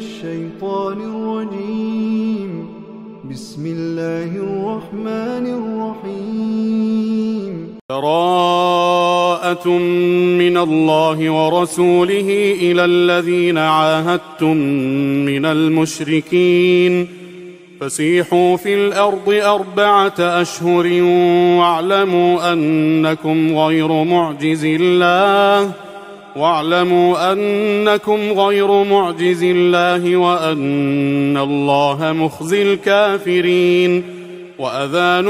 الشيطان الرجيم. بسم الله الرحمن الرحيم. براءة من الله ورسوله إلى الذين عاهدتم من المشركين فسيحوا في الأرض 4 أشهر واعلموا أنكم غير معجز الله وأن الله مخزي الكافرين. وأذان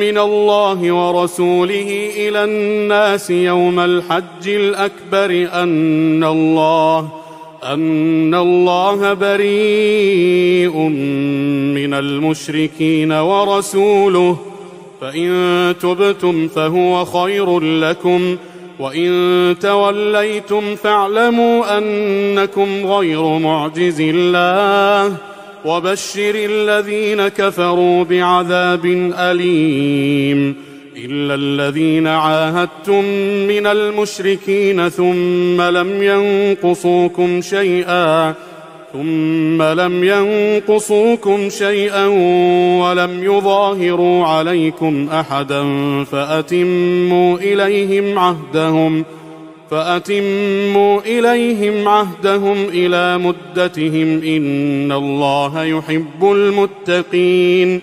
من الله ورسوله إلى الناس يوم الحج الأكبر أن الله بريء من المشركين ورسوله، فإن تبتم فهو خير لكم، وإن توليتم فاعلموا أنكم غير معجز الله، وبشر الذين كفروا بعذاب أليم. إلا الذين عاهدتم من المشركين ثم لم ينقصوكم شيئا ولم يظاهروا عليكم أحدا فأتموا إليهم عهدهم إلى مدتهم إن الله يحب المتقين.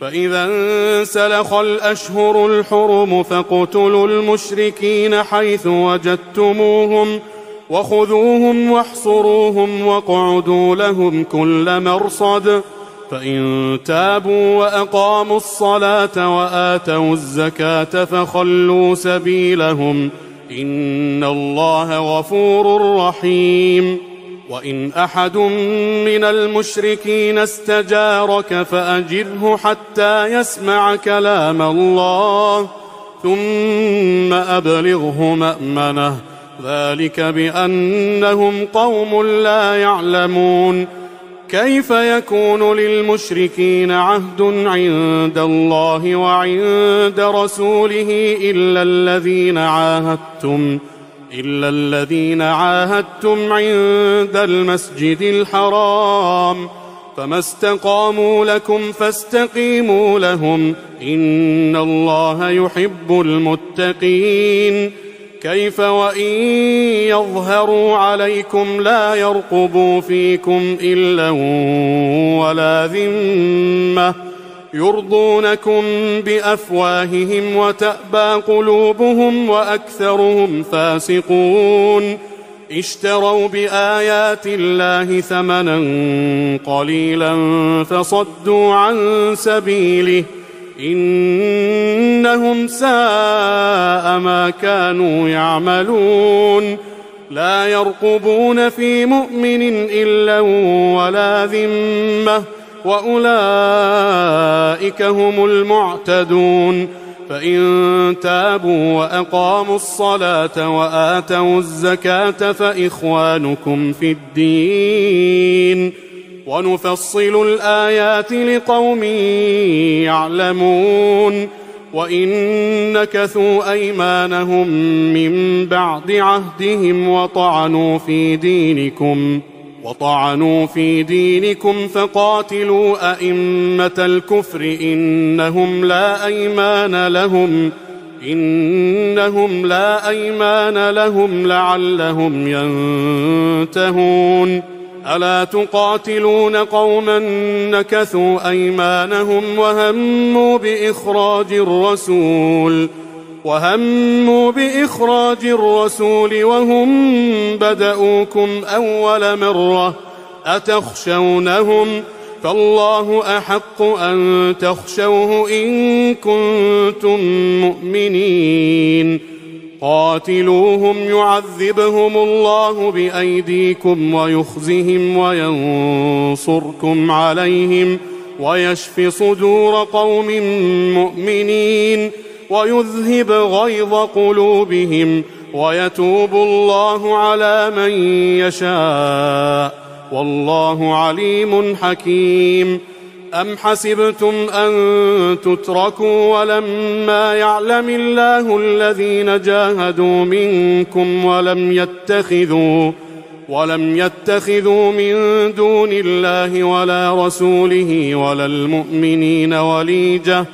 فإذا انسلخ الأشهر الحرم فاقتلوا المشركين حيث وجدتموهم وخذوهم واحصروهم واقعدوا لهم كل مرصد، فإن تابوا وأقاموا الصلاة وآتوا الزكاة فخلوا سبيلهم إن الله غفور رحيم. وإن أحد من المشركين استجارك فأجره حتى يسمع كلام الله ثم أبلغه مأمنه، ذلك بأنهم قوم لا يعلمون. كيف يكون للمشركين عهد عند الله وعند رسوله إلا الذين عاهدتم عند المسجد الحرام، فما استقاموا لكم فاستقيموا لهم إن الله يحب المتقين. كيف وإن يظهروا عليكم لا يرقبوا فيكم إلا ولا ذمة يرضونكم بأفواههم وتأبى قلوبهم وأكثرهم فاسقون. اشتروا بآيات الله ثمنا قليلا فصدوا عن سبيله إنهم ساء ما كانوا يعملون. لا يرقبون في مؤمن إلا ولا ذمة وأولئك هم المعتدون. فإن تابوا وأقاموا الصلاة وآتوا الزكاة فإخوانكم في الدين ونفصل الآيات لقوم يعلمون. وإن نكثوا أيمانهم من بعد عهدهم وطعنوا في دينكم فقاتلوا أئمة الكفر إنهم لا أيمان لهم لعلهم ينتهون. ألا تقاتلون قوما نكثوا أيمانهم وهموا بإخراج الرسول وهم بدؤوكم أول مرة أتخشونهم فالله أحق أن تخشوه إن كنتم مؤمنين. قاتلوهم يعذبهم الله بأيديكم ويخزهم وينصركم عليهم ويشف صدور قوم مؤمنين ويذهب غيظ قلوبهم ويتوب الله على من يشاء والله عليم حكيم. أم حسبتم أن تتركوا ولما يعلم الله الذين جاهدوا منكم ولم يتخذوا من دون الله ولا رسوله ولا المؤمنين وليجة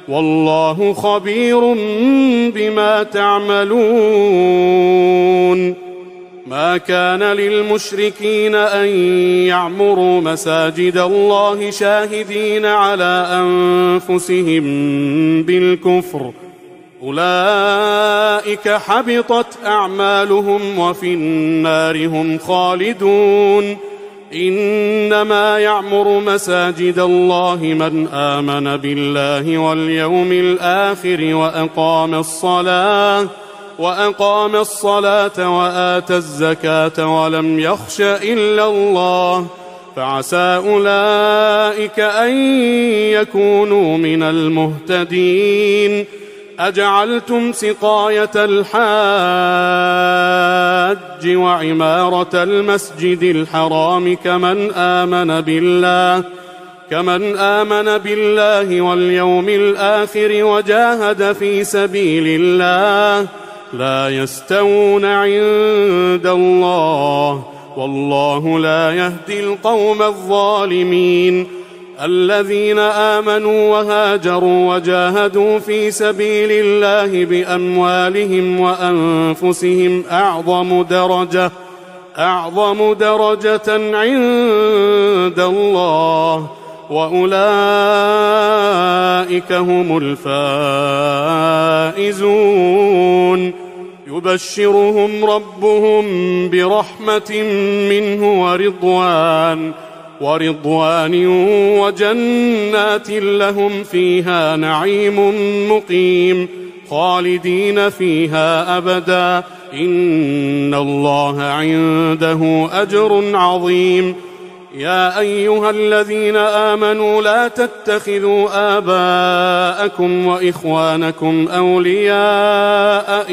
والله خبير بما تعملون. ما كان للمشركين أن يعمروا مساجد الله شاهدين على أنفسهم بالكفر، أولئك حبطت أعمالهم وفي النار هم خالدون. إنما يعمر مساجد الله من آمن بالله واليوم الآخر وأقام الصلاة وآتى الزكاة ولم يخش إلا الله، فعسى أولئك أن يكونوا من المهتدين. أجعلتم سقاية الحاج وعمارة المسجد الحرام كمن آمن بالله واليوم الآخر وجاهد في سبيل الله لا يستوون عند الله والله لا يهدي القوم الظالمين. الذين آمنوا وهاجروا وجاهدوا في سبيل الله بأموالهم وأنفسهم أعظم درجة عند الله وأولئك هم الفائزون. يبشرهم ربهم برحمة منه ورضوان وجنات لهم فيها نعيم مقيم خالدين فيها أبدا إن الله عنده أجر عظيم. يا أيها الذين آمنوا لا تتخذوا آباءكم وإخوانكم أولياء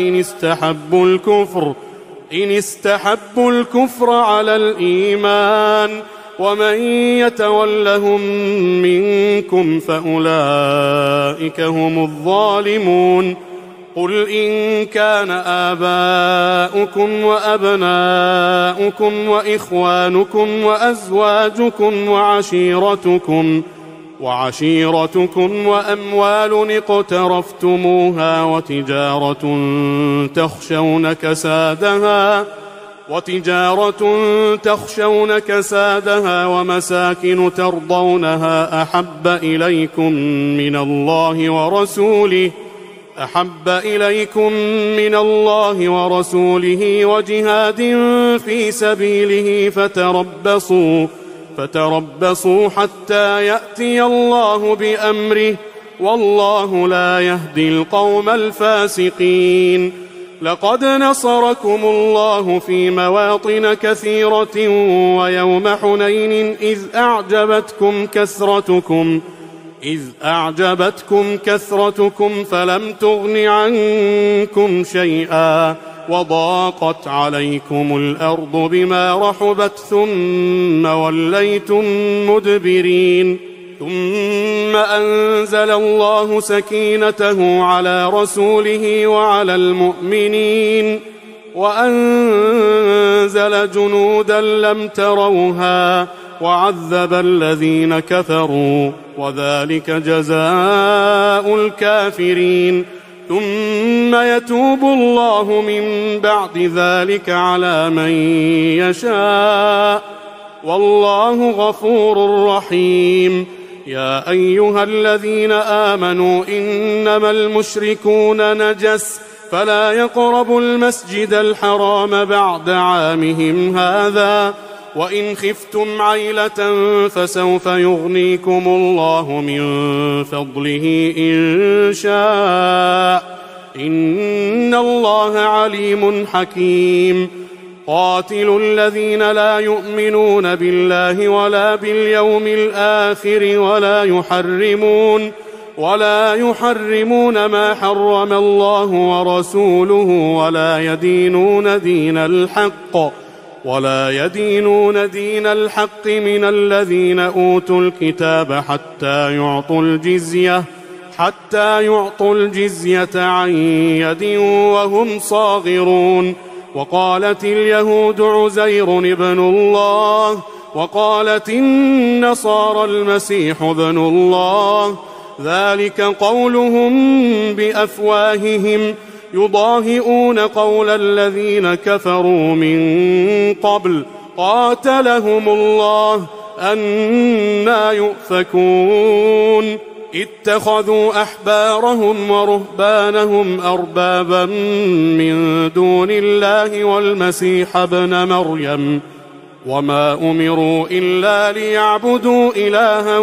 إن استحبوا الكفر على الإيمان ومن يتولهم منكم فأولئك هم الظالمون. قل إن كان آباؤكم وأبناؤكم وإخوانكم وأزواجكم وعشيرتكم وأموال اقترفتموها وتجارة تخشون كسادها ومساكن ترضونها أحب إليكم من الله ورسوله وجهاد في سبيله فتربصوا حتى يأتي الله بأمره والله لا يهدي القوم الفاسقين. لقد نصركم الله في مواطن كثيرة ويوم حنين إذ أعجبتكم كثرتكم فلم تغن عنكم شيئا وضاقت عليكم الأرض بما رحبت ثم وليتم مدبرين. ثم أنزل الله سكينته على رسوله وعلى المؤمنين وأنزل جنودا لم تروها وعذب الذين كفروا وذلك جزاء الكافرين. ثم يتوب الله من بعد ذلك على من يشاء والله غفور رحيم. يا أيها الذين آمنوا إنما المشركون نجس فلا يقربوا المسجد الحرام بعد عامهم هذا وإن خفتم عيلة فسوف يغنيكم الله من فضله إن شاء إن الله عليم حكيم. قاتلوا الذين لا يؤمنون بالله ولا باليوم الآخر ولا يحرمون ما حرم الله ورسوله ولا يدينون دين الحق من الذين أوتوا الكتاب حتى يعطوا الجزية عن يد وهم صاغرون. وقالت اليهود عزير ابن الله، وقالت النصارى المسيح ابن الله، ذلك قولهم بأفواههم يضاهئون قول الذين كفروا من قبل قاتلهم الله أنى يؤفكون اتخذوا أحبارهم ورهبانهم أربابا من دون الله والمسيح ابن مريم وما أمروا إلا ليعبدوا إلها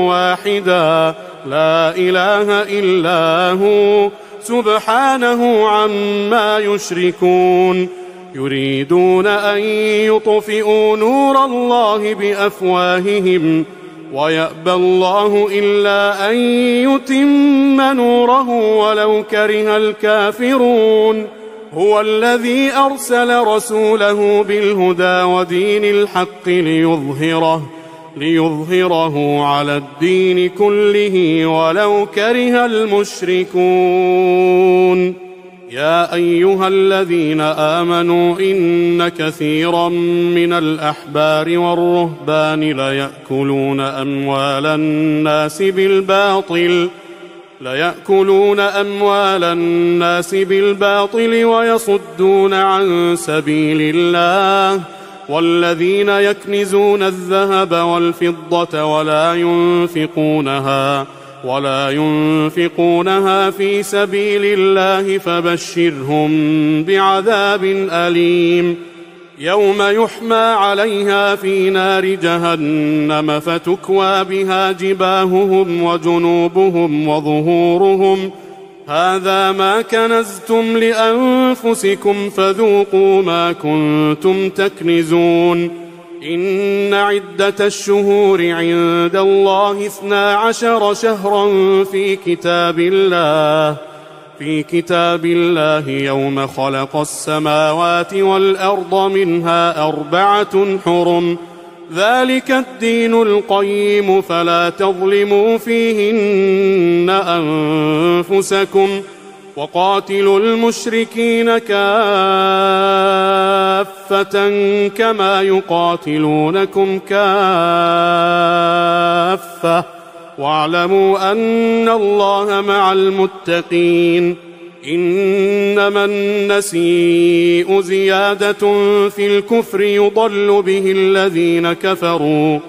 واحدا لا إله إلا هو سبحانه عما يشركون يريدون أن يطفئوا نور الله بأفواههم ويأبى الله إلا أن يتم نوره ولو كره الكافرون هو الذي أرسل رسوله بالهدى ودين الحق ليظهره على الدين كله ولو كره المشركون يا أيها الذين آمنوا إن كثيرا من الأحبار والرهبان ليأكلون أموال الناس بالباطل ويصدون عن سبيل الله والذين يكنزون الذهب والفضة ولا ينفقونها في سبيل الله فبشرهم بعذاب أليم يوم يحمى عليها في نار جهنم فتكوى بها جباههم وجنوبهم وظهورهم هذا ما كنزتم لأنفسكم فذوقوا ما كنتم تكنزون إن عدة الشهور عند الله 12 شهرا في كتاب الله يوم خلق السماوات والأرض منها 4 حرم ذلك الدين القيم فلا تظلموا فيهن أنفسكم وقاتلوا المشركين كافة كما يقاتلونكم كافة واعلموا أن الله مع المتقين إنما النسيء زيادة في الكفر يضل به الذين كفروا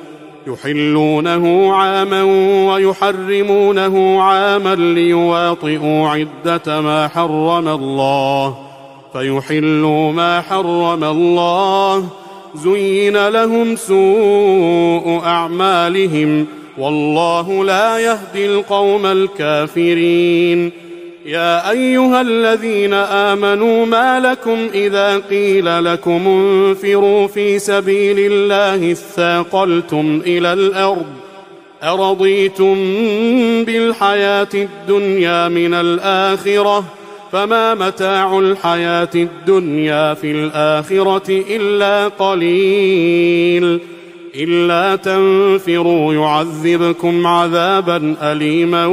يحلونه عاما ويحرمونه عاما ليواطئوا عدة ما حرم الله فيحلوا ما حرم الله زين لهم سوء أعمالهم والله لا يهدي القوم الكافرين يا أيها الذين آمنوا ما لكم إذا قيل لكم انفروا في سبيل الله اثاقلتم إلى الأرض أرضيتم بالحياة الدنيا من الآخرة فما متاع الحياة الدنيا في الآخرة إلا قليل إلا تنفروا يعذبكم عذابا أليما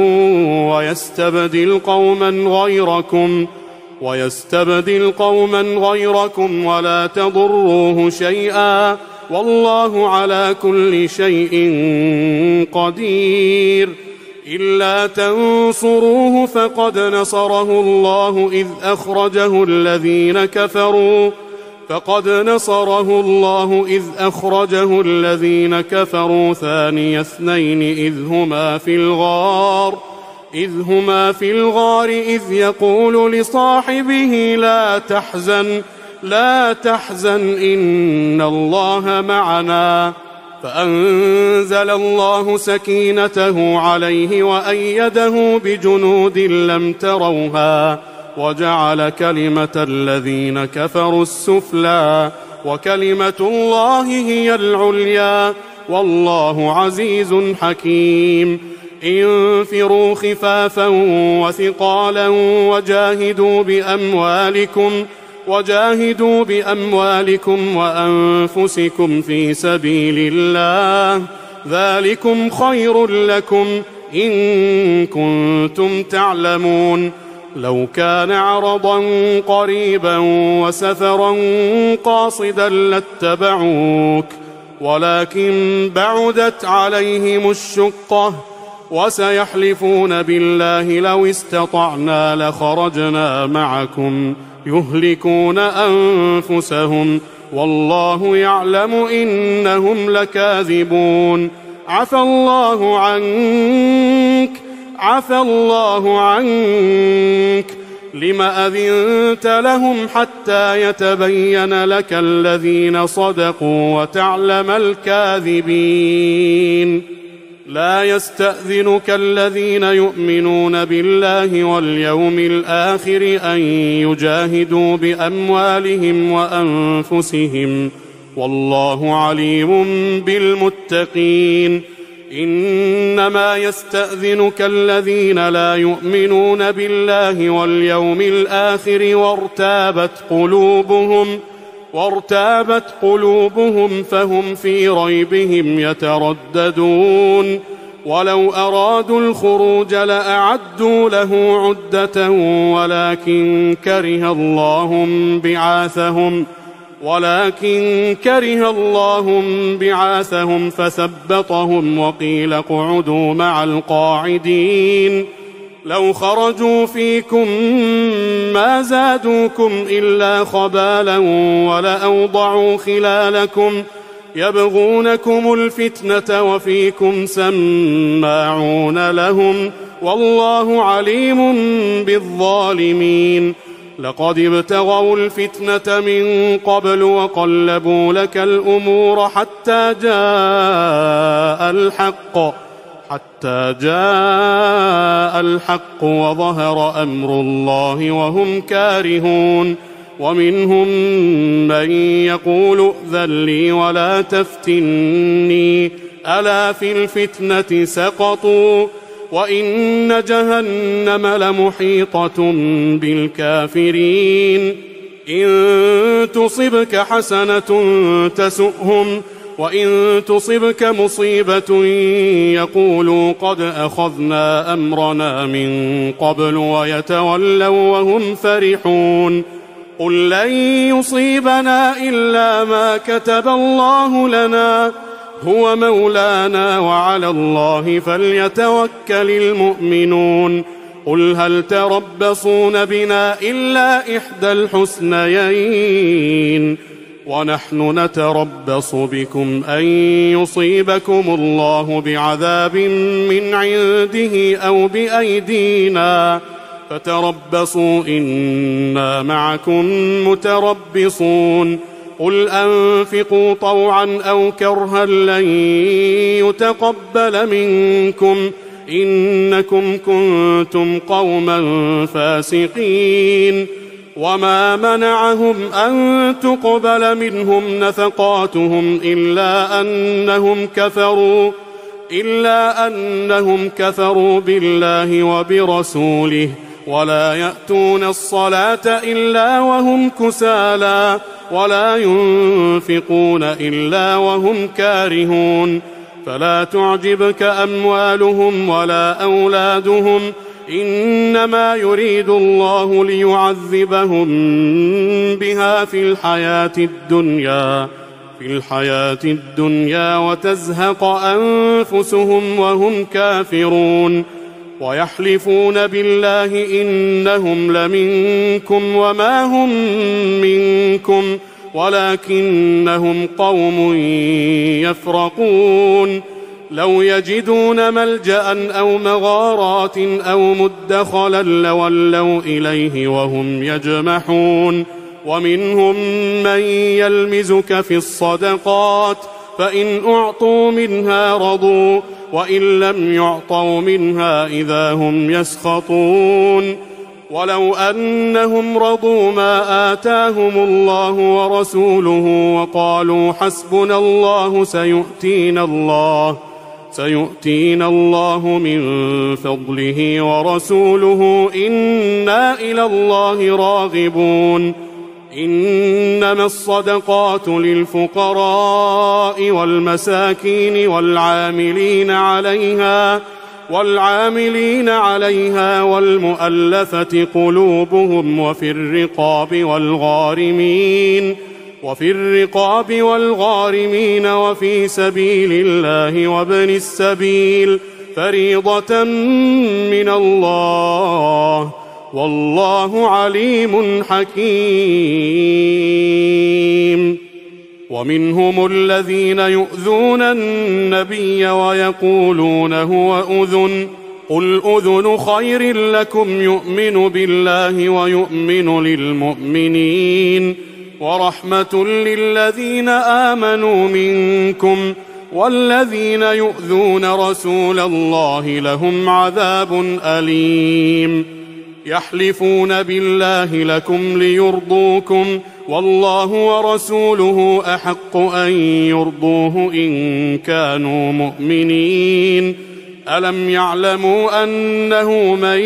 ويستبدل قوما غيركم ولا تضروه شيئا والله على كل شيء قدير إلا تنصروه فقد نصره الله إذ أخرجه الذين كفروا ثاني اثنين إذ هما في الغار إذ يقول لصاحبه لا تحزن إن الله معنا فأنزل الله سكينته عليه وأيده بجنود لم تروها وجعل كلمة الذين كفروا السفلى وكلمة الله هي العليا والله عزيز حكيم انفروا خفافا وثقالا وجاهدوا بأموالكم وأنفسكم في سبيل الله ذلكم خير لكم إن كنتم تعلمون لو كان عرضا قريبا وسفرا قاصدا لاتبعوك ولكن بعدت عليهم الشقة وسيحلفون بالله لو استطعنا لخرجنا معكم يهلكون أنفسهم والله يعلم إنهم لكاذبون عفى الله عنك لم أذنت لهم حتى يتبين لك الذين صدقوا وتعلم الكاذبين لا يستأذنك الذين يؤمنون بالله واليوم الآخر أن يجاهدوا بأموالهم وأنفسهم والله عليم بالمتقين إنما يستأذنك الذين لا يؤمنون بالله واليوم الآخر وارتابت قلوبهم فهم في ريبهم يترددون ولو أرادوا الخروج لأعدوا له عدة ولكن كره الله بعاثهم فثبطهم وقيل اقعدوا مع القاعدين لو خرجوا فيكم ما زادوكم إلا خبالا ولأوضعوا خلالكم يبغونكم الفتنة وفيكم سماعون لهم والله عليم بالظالمين لقد ابتغوا الفتنة من قبل وقلبوا لك الأمور حتى جاء الحق وظهر أمر الله وهم كارهون ومنهم من يقول ائذن لي ولا تفتني ألا في الفتنة سقطوا وإن جهنم لمحيطة بالكافرين إن تصبك حسنة تسؤهم وإن تصبك مصيبة يقولوا قد أخذنا أمرنا من قبل ويتولوا وهم فرحون قل لن يصيبنا إلا ما كتب الله لنا هو مولانا وعلى الله فليتوكل المؤمنون قل هل تربصون بنا إلا إحدى الحسنيين ونحن نتربص بكم أن يصيبكم الله بعذاب من عنده أو بأيدينا فتربصوا إنا معكم متربصون قل أنفقوا طوعا أو كرها لن يتقبل منكم إنكم كنتم قوما فاسقين وما منعهم أن تقبل منهم نفقاتهم إلا أنهم كفروا بالله وبرسوله ولا يأتون الصلاة إلا وهم كسالى ولا ينفقون إلا وهم كارهون فلا تعجبك أموالهم ولا أولادهم إنما يريد الله ليعذبهم بها في الحياة الدنيا وتزهق أنفسهم وهم كافرون ويحلفون بالله إنهم لمنكم وما هم منكم ولكنهم قوم يفرقون لو يجدون ملجأ أو مغارات أو مدخلا لولوا إليه وهم يجمحون ومنهم من يلمزك في الصدقات فإن أعطوا منها رضوا وإن لم يعطوا منها إذا هم يسخطون ولو أنهم رضوا ما آتاهم الله ورسوله وقالوا حسبنا الله سيؤتينا الله من فضله ورسوله إنا إلى الله راغبون إنما الصدقات للفقراء والمساكين والعاملين عليها والمؤلفة قلوبهم وفي الرقاب والغارمين وفي سبيل الله وابن السبيل فريضة من الله والله عليم حكيم. ومنهم الذين يؤذون النبي ويقولون هو أذن قل أذن خير لكم يؤمن بالله ويؤمن للمؤمنين ورحمة للذين آمنوا منكم والذين يؤذون رسول الله لهم عذاب أليم. يحلفون بالله لكم ليرضوكم والله ورسوله أحق أن يرضوه إن كانوا مؤمنين. ألم يعلموا أنه من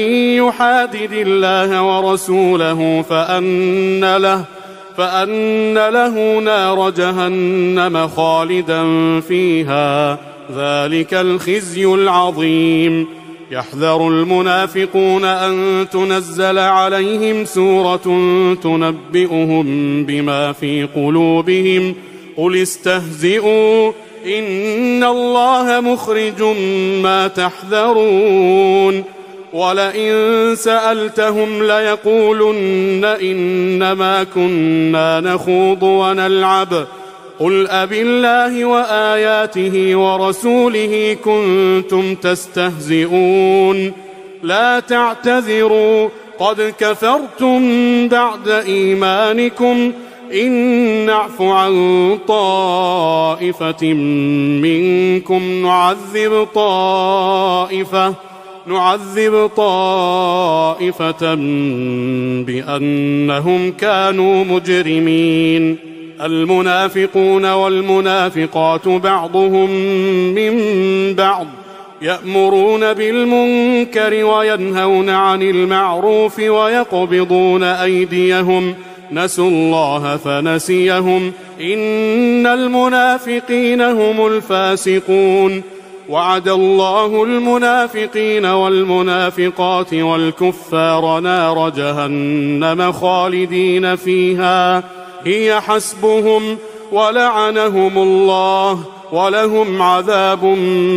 يحادد الله ورسوله فأن له نار جهنم خالدا فيها ذلك الخزي العظيم. يحذر المنافقون أن تنزل عليهم سورة تنبئهم بما في قلوبهم قل استهزئوا إن الله مخرج ما تحذرون. ولئن سألتهم ليقولن إنما كنا نخوض ونلعب قل أبالله وآياته ورسوله كنتم تستهزئون لا تعتذروا قد كفرتم بعد إيمانكم إن نعف عن طائفة منكم نعذب طائفة بأنهم كانوا مجرمين. المنافقون والمنافقات بعضهم من بعض يأمرون بالمنكر وينهون عن المعروف ويقبضون أيديهم نسوا الله فنسيهم إن المنافقين هم الفاسقون. وعد الله المنافقين والمنافقات والكفار نار جهنم خالدين فيها هي حسبهم ولعنهم الله ولهم عذاب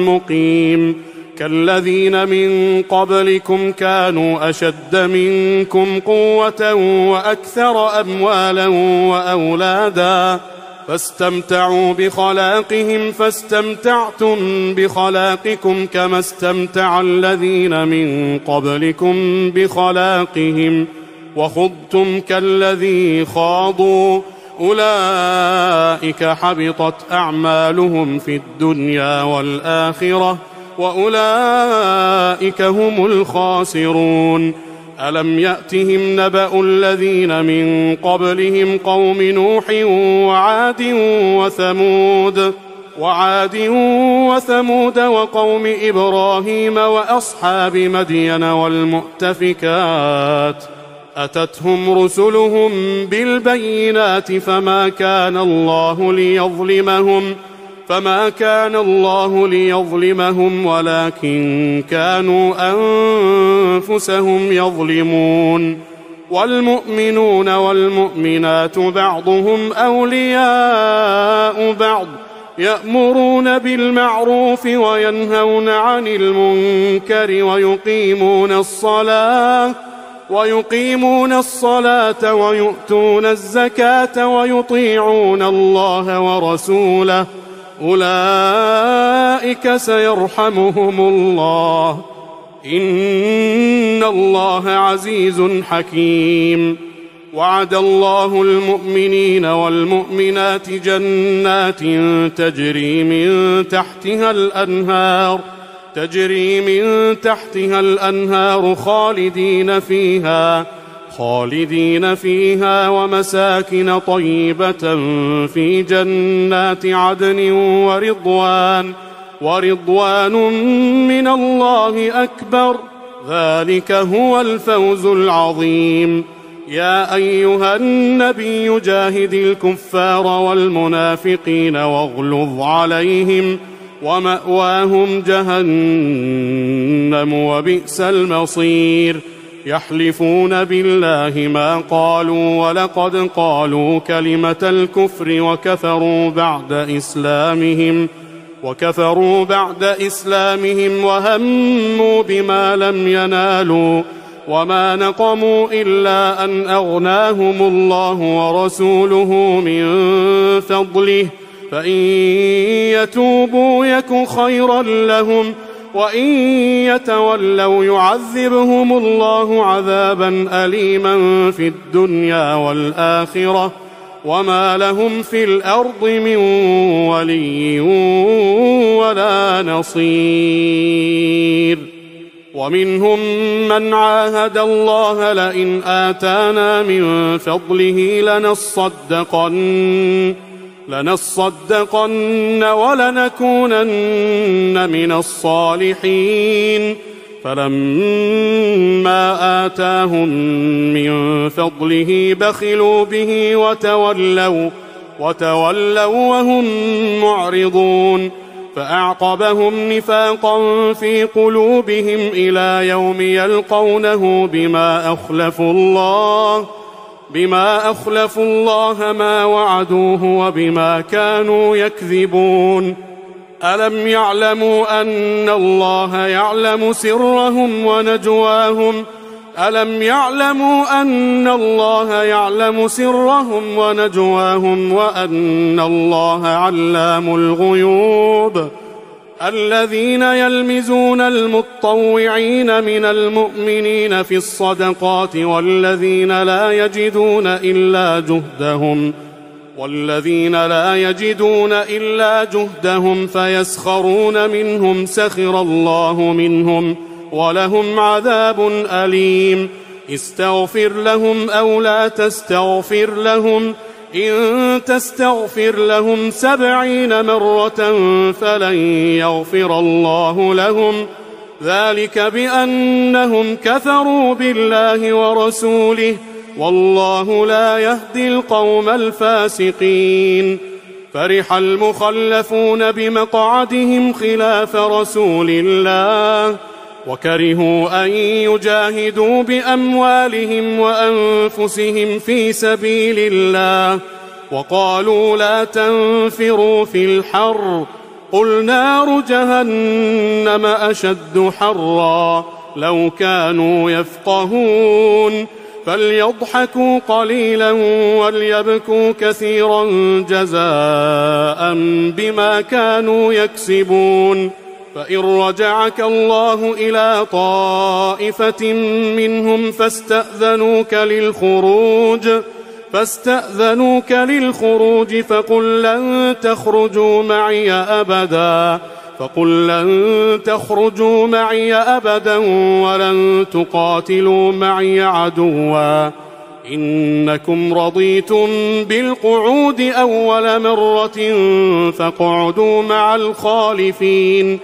مقيم. كالذين من قبلكم كانوا أشد منكم قوة وأكثر أموالا وأولادا فاستمتعوا بخلاقهم فاستمتعتم بخلاقكم كما استمتع الذين من قبلكم بخلاقهم وخضتم كالذي خاضوا أولئك حبطت أعمالهم في الدنيا والآخرة وأولئك هم الخاسرون. ألم يأتهم نبأ الذين من قبلهم قوم نوح وعاد وثمود وقوم إبراهيم وأصحاب مدين والمؤتفكات أتتهم رسلهم بالبينات فما كان الله ليظلمهم ولكن كانوا أنفسهم يظلمون. والمؤمنون والمؤمنات بعضهم أولياء بعض يأمرون بالمعروف وينهون عن المنكر ويقيمون الصلاة ويؤتون الزكاة ويطيعون الله ورسوله أولئك سيرحمهم الله إن الله عزيز حكيم. وعد الله المؤمنين والمؤمنات جنات تجري من تحتها الأنهار خالدين فيها ومساكن طيبة في جنات عدن ورضوان من الله أكبر ذلك هو الفوز العظيم. يا أيها النبي جاهد الكفار والمنافقين واغلظ عليهم ومأواهم جهنم وبئس المصير. يحلفون بالله ما قالوا ولقد قالوا كلمة الكفر وكفروا بعد إسلامهم وهموا بما لم ينالوا وما نقموا إلا أن أغناهم الله ورسوله من فضله فإن يتوبوا يك خيرا لهم وإن يتولوا يعذبهم الله عذابا أليما في الدنيا والآخرة وما لهم في الأرض من ولي ولا نصير. ومنهم من عاهد الله لئن آتانا من فضله لنصدقن ولنكونن من الصالحين فلما آتاهم من فضله بخلوا به وتولوا وهم معرضون فأعقبهم نفاقا في قلوبهم إلى يوم يلقونه بما أخلفوا الله ما وعدوه وبما كانوا يكذبون. ألم يعلموا أن الله يعلم سرهم ونجواهم وأن الله علام الغيوب. الذين يلمزون المطوعين من المؤمنين في الصدقات والذين لا يجدون إلا جهدهم فيسخرون منهم سخر الله منهم ولهم عذاب أليم. استغفر لهم أو لا تستغفر لهم إن تستغفر لهم 70 مرة فلن يغفر الله لهم ذلك بأنهم كفروا بالله ورسوله والله لا يهدي القوم الفاسقين. فرح المخلفون بمقعدهم خلاف رسول الله وكرهوا أن يجاهدوا بأموالهم وأنفسهم في سبيل الله وقالوا لا تنفروا في الحر قل نار جهنم أشد حرا لو كانوا يفقهون فليضحكوا قليلا وليبكوا كثيرا جزاء بما كانوا يكسبون. فإن رجعك الله إلى طائفة منهم فاستأذنوك للخروج فقل لن تخرجوا معي أبدا ولن تقاتلوا معي عدوا إنكم رضيتم بالقعود أول مرة فاقعدوا مع الخالفين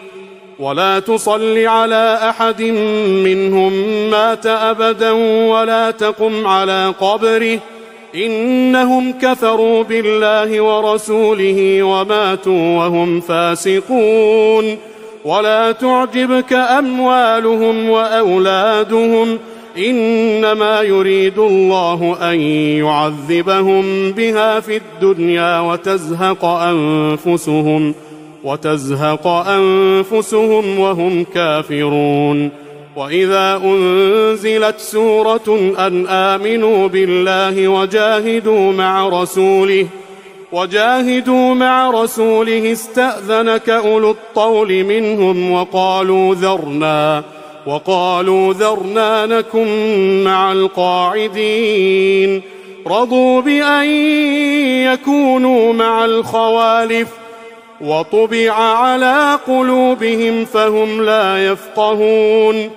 ولا تصل على أحد منهم مات أبدا ولا تقم على قبره إنهم كفروا بالله ورسوله وماتوا وهم فاسقون. ولا تعجبك أموالهم وأولادهم إنما يريد الله أن يعذبهم بها في الدنيا وتزهق أنفسهم وهم كافرون. وإذا أنزلت سورة أن آمنوا بالله وجاهدوا مع رسوله استأذنك أولو الطول منهم وقالوا ذرنا نكن مع القاعدين رضوا بأن يكونوا مع الخوالف وطبع على قلوبهم فهم لا يفقهون.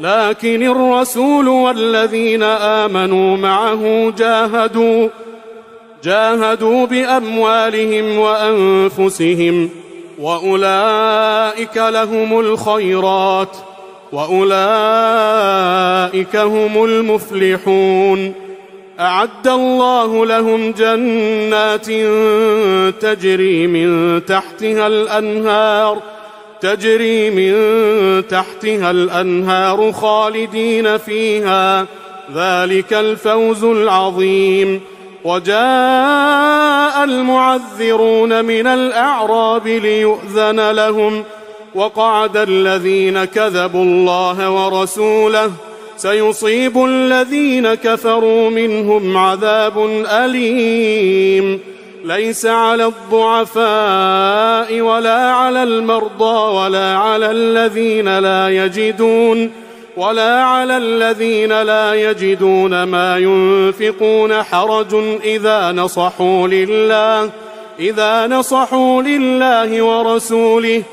لكن الرسول والذين آمنوا معه جاهدوا بأموالهم وأنفسهم وأولئك لهم الخيرات وأولئك هم المفلحون. أعد الله لهم جنات تجري من تحتها الأنهار خالدين فيها، ذلك الفوز العظيم. وجاء المعذرون من الأعراب ليؤذن لهم، وقعد الذين كذبوا الله ورسوله، سيصيب الذين كفروا منهم عذاب أليم. ليس على الضعفاء ولا على المرضى ولا على الذين لا يجدون ما ينفقون حرج إذا نصحوا لله ورسوله،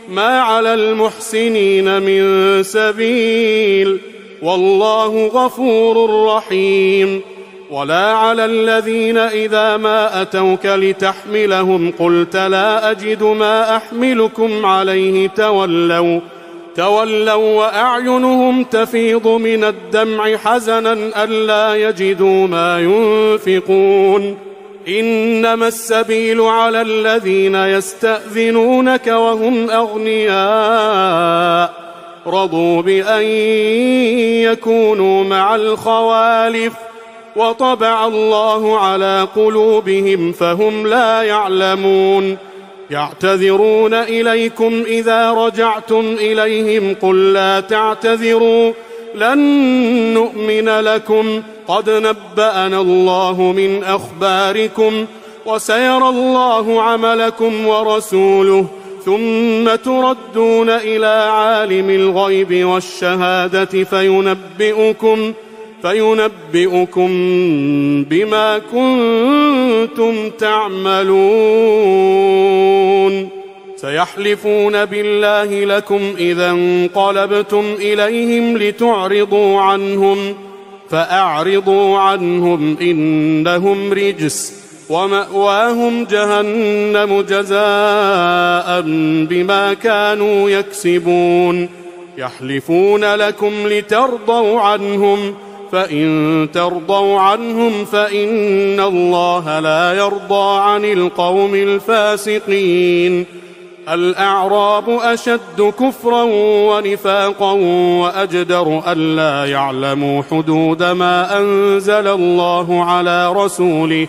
ما على المحسنين من سبيل، والله غفور رحيم. ولا على الذين إذا ما أتوك لتحملهم قلت لا أجد ما أحملكم عليه تولوا وأعينهم تفيض من الدمع حزنا ألا يجدوا ما ينفقون. إنما السبيل على الذين يستأذنونك وهم أغنياء رضوا بأن يكونوا مع الخوالف، وطبع الله على قلوبهم فهم لا يعلمون. يعتذرون إليكم إذا رجعتم إليهم، قل لا تعتذروا لن نؤمن لكم قد نبأنا الله من أخباركم، وسيرى الله عملكم ورسوله، ثم تردون إلى عالم الغيب والشهادة فينبئكم بما كنتم تعملون. سيحلفون بالله لكم إذا انقلبتم إليهم لتعرضوا عنهم، فأعرضوا عنهم إنهم رجس، ومأواهم جهنم جزاء بما كانوا يكسبون. يحلفون لكم لترضوا عنهم، فإن ترضوا عنهم فإن الله لا يرضى عن القوم الفاسقين. الأعراب أشد كفرا ونفاقا وأجدر ألا يعلموا حدود ما أنزل الله على رسوله،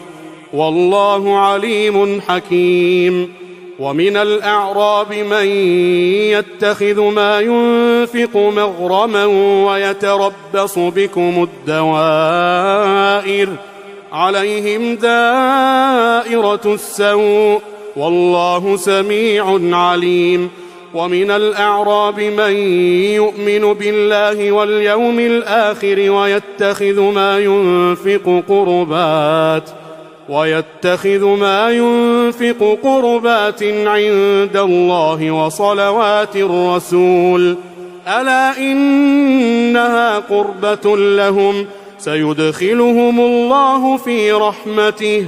والله عليم حكيم. ومن الأعراب من يتخذ ما ينفق مغرما ويتربص بكم الدوائر، عليهم دائرة السوء، والله سميع عليم. ومن الأعراب من يؤمن بالله واليوم الآخر ويتخذ ما ينفق قربات عند الله وصلوات الرسول، ألا إنها قربة لهم، سيدخلهم الله في رحمته،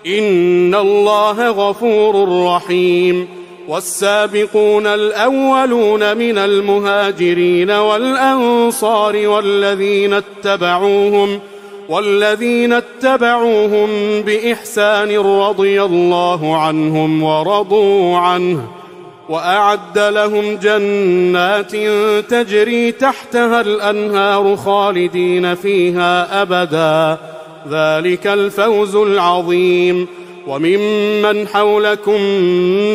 إن الله غفور رحيم. والسابقون الأولون من المهاجرين والأنصار والذين اتبعوهم بإحسان رضي الله عنهم ورضوا عنه، وأعد لهم جنات تجري تحتها الأنهار خالدين فيها أبدا، ذلك الفوز العظيم. وممن حولكم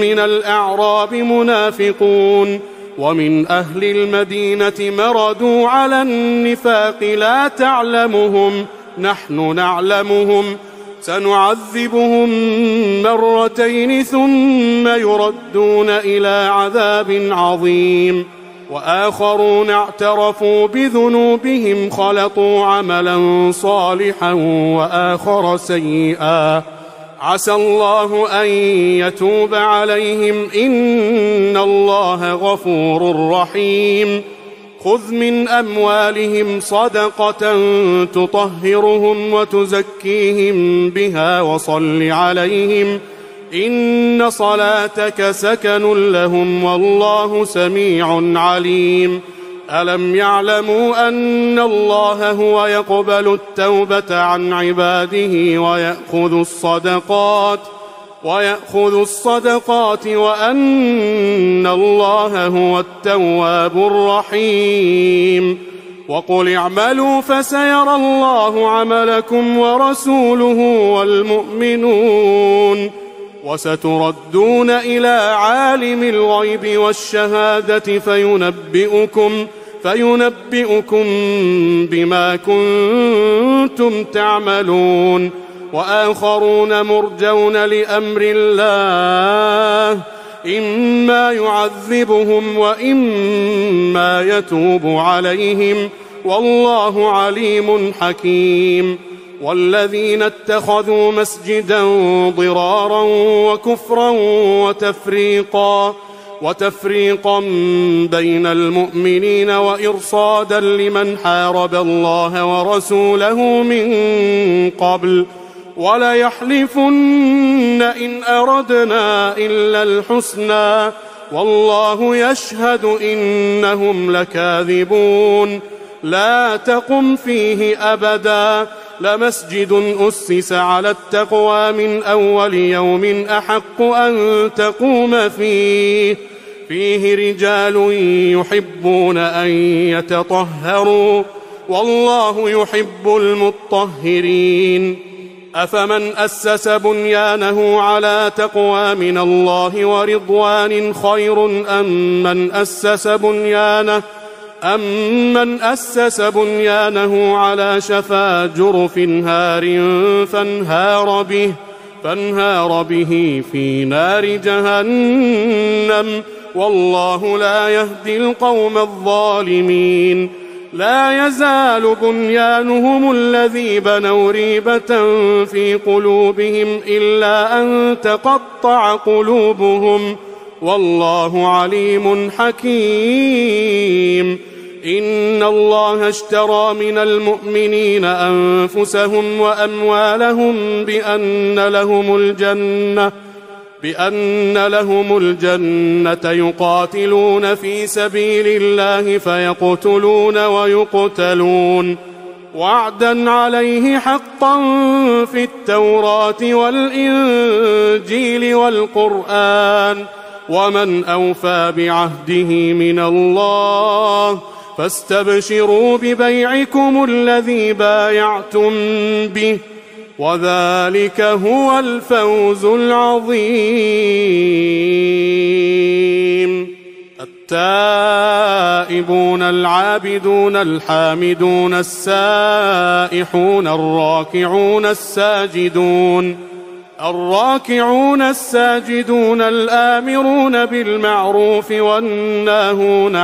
من الأعراب منافقون، ومن أهل المدينة مردوا على النفاق لا تعلمهم نحن نعلمهم، سنعذبهم مرتين ثم يردون إلى عذاب عظيم. وآخرون اعترفوا بذنوبهم خلطوا عملا صالحا وآخر سيئا، عسى الله أن يتوب عليهم، إن الله غفور رحيم. خذ من أموالهم صدقة تطهرهم وتزكيهم بها وصل عليهم، إن صلاتك سكن لهم، والله سميع عليم. ألم يعلموا أن الله هو يقبل التوبة عن عباده ويأخذ الصدقات وأن الله هو التواب الرحيم. وقل اعملوا فسيرى الله عملكم ورسوله والمؤمنون وستردون إلى عالم الغيب والشهادة فينبئكم بما كنتم تعملون. وآخرون مرجون لأمر الله إما يعذبهم وإما يتوب عليهم والله عليم حكيم. والذين اتخذوا مسجدا ضرارا وكفرا وتفريقا بين المؤمنين وإرصادا لمن حارب الله ورسوله من قبل وليحلفن إن أردنا إلا الحسنى والله يشهد إنهم لكاذبون. لا تقم فيه أبدا لمسجد أسس على التقوى من أول يوم أحق أن تقوم فيه رجال يحبون أن يتطهروا والله يحب المطهرين. أفمن أسس بنيانه على تقوى من الله ورضوان خير أم من أسس بنيانه على شفا جرف هار فانهار به في نار جهنم والله لا يهدي القوم الظالمين. لا يزال بنيانهم الذي بنوا ريبة في قلوبهم إلا أن تقطع قلوبهم والله عليم حكيم. إن الله اشترى من المؤمنين أنفسهم وأموالهم بأن لهم الجنة يقاتلون في سبيل الله فيقتلون ويقتلون وعدا عليه حقا في التوراة والإنجيل والقرآن ومن أوفى بعهده من الله فاستبشروا ببيعكم الذي بايعتم به وذلك هو الفوز العظيم. التائبون العابدون الحامدون السائحون الراكعون الساجدون الآمرون بالمعروف والناهون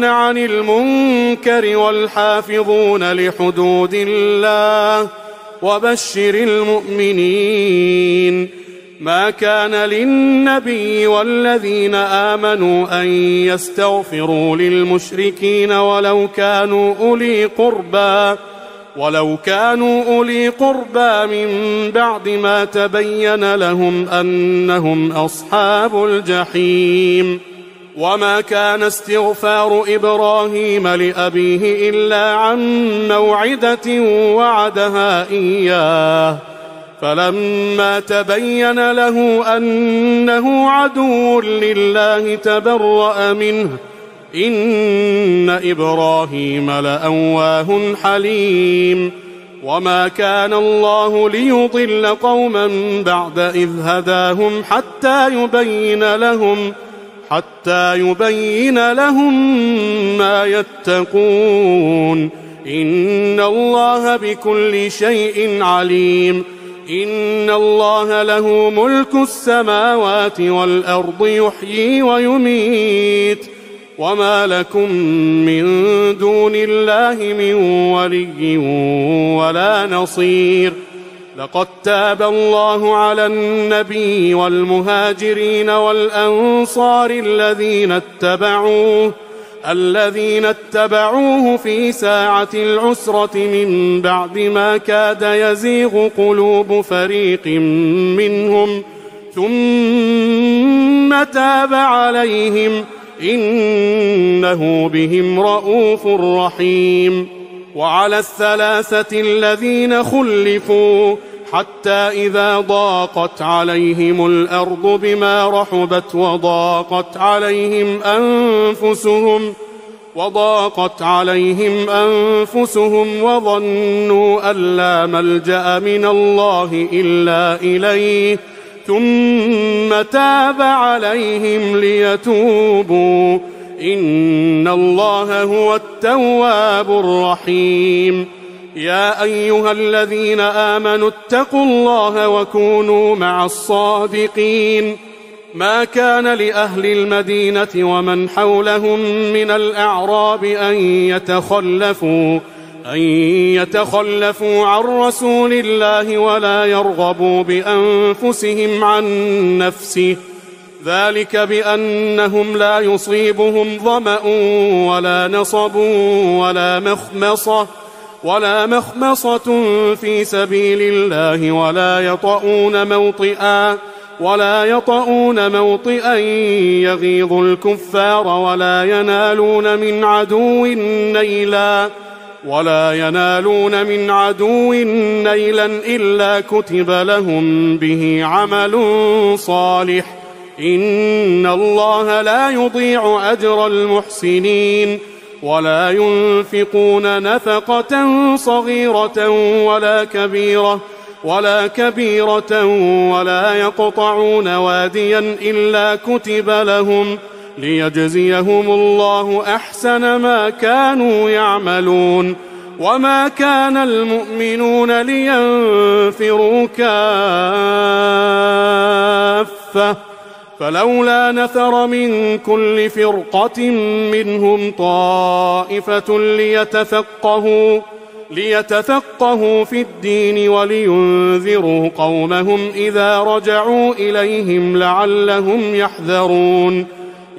عن المنكر والحافظون لحدود الله وبشر المؤمنين. ما كان للنبي والذين آمنوا أن يستغفروا للمشركين ولو كانوا أولي قربى من بعد ما تبين لهم أنهم أصحاب الجحيم. وما كان استغفار إبراهيم لأبيه إلا عن موعدة وعدها إياه فلما تبين له أنه عدو لله تبرأ منه إن إبراهيم لأواه حليم. وما كان الله ليضل قوما بعد إذ هداهم حتى يبين لهم ما يتقون إن الله بكل شيء عليم. إن الله له ملك السماوات والأرض يحيي ويميت وما لكم من دون الله من ولي ولا نصير. لقد تاب الله على النبي والمهاجرين والأنصار الذين اتبعوه في ساعة العسرة من بعد ما كاد يزيغ قلوب فريق منهم ثم ثم تاب عليهم إنه بهم رءوف رحيم. وعلى الثلاثة الذين خلفوا حتى إذا ضاقت عليهم الأرض بما رحبت وضاقت عليهم أنفسهم وظنوا أن لا ملجأ من الله إلا إليه ثم تاب عليهم ليتوبوا إن الله هو التواب الرحيم. يا أيها الذين آمنوا اتقوا الله وكونوا مع الصادقين. ما كان لأهل المدينة ومن حولهم من الأعراب أن يتخلفوا عن رسول الله ولا يرغبوا بأنفسهم عن نفسه، ذلك بأنهم لا يصيبهم ظمأ ولا نصب ولا مخمصة في سبيل الله ولا يطؤون موطئا يغيظ الكفار ولا ينالون من عدو نيلا إلا كتب لهم به عمل صالح إن الله لا يضيع أجر المحسنين. ولا ينفقون نفقة صغيرة ولا كبيرة ولا يقطعون واديا إلا كتب لهم ليجزيهم الله أحسن ما كانوا يعملون. وما كان المؤمنون لينفروا كافة فلولا نفر من كل فرقة منهم طائفة ليتفقهوا في الدين ولينذروا قومهم إذا رجعوا إليهم لعلهم يحذرون.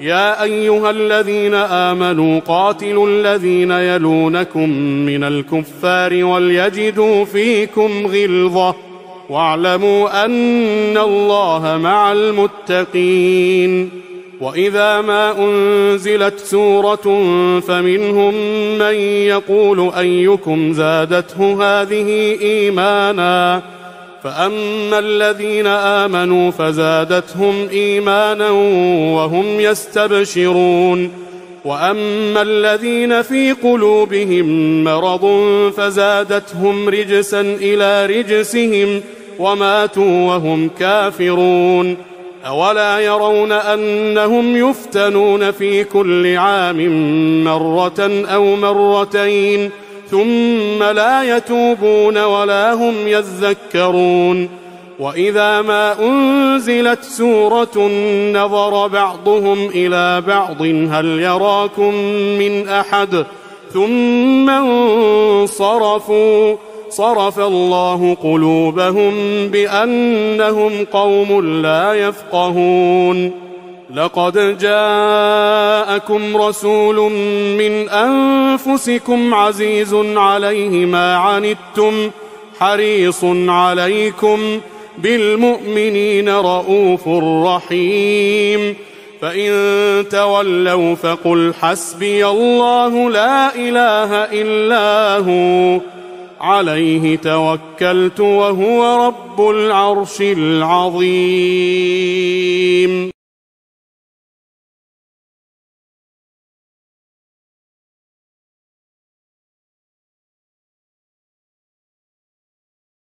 يا أيها الذين آمنوا قاتلوا الذين يلونكم من الكفار وليجدوا فيكم غلظة واعلموا أن الله مع المتقين. وإذا ما أنزلت سورة فمنهم من يقول أيكم زادته هذه إيمانا فأما الذين آمنوا فزادتهم إيمانا وهم يستبشرون وأما الذين في قلوبهم مرض فزادتهم رجسا إلى رجسهم وماتوا وهم كافرون. أولا يرون أنهم يفتنون في كل عام مرة أو مرتين ثم لا يتوبون ولا هم يذكرون. وإذا ما أنزلت سورة نظر بعضهم إلى بعض هل يراكم من أحد ثم انصرفوا صرف الله قلوبهم بأنهم قوم لا يفقهون. لقد جاءكم رسول من أنفسكم عزيز عليه ما عنتم حريص عليكم بالمؤمنين رءوف رحيم. فإن تولوا فقل حسبي الله لا إله إلا هو عليه توكلت وهو رب العرش العظيم.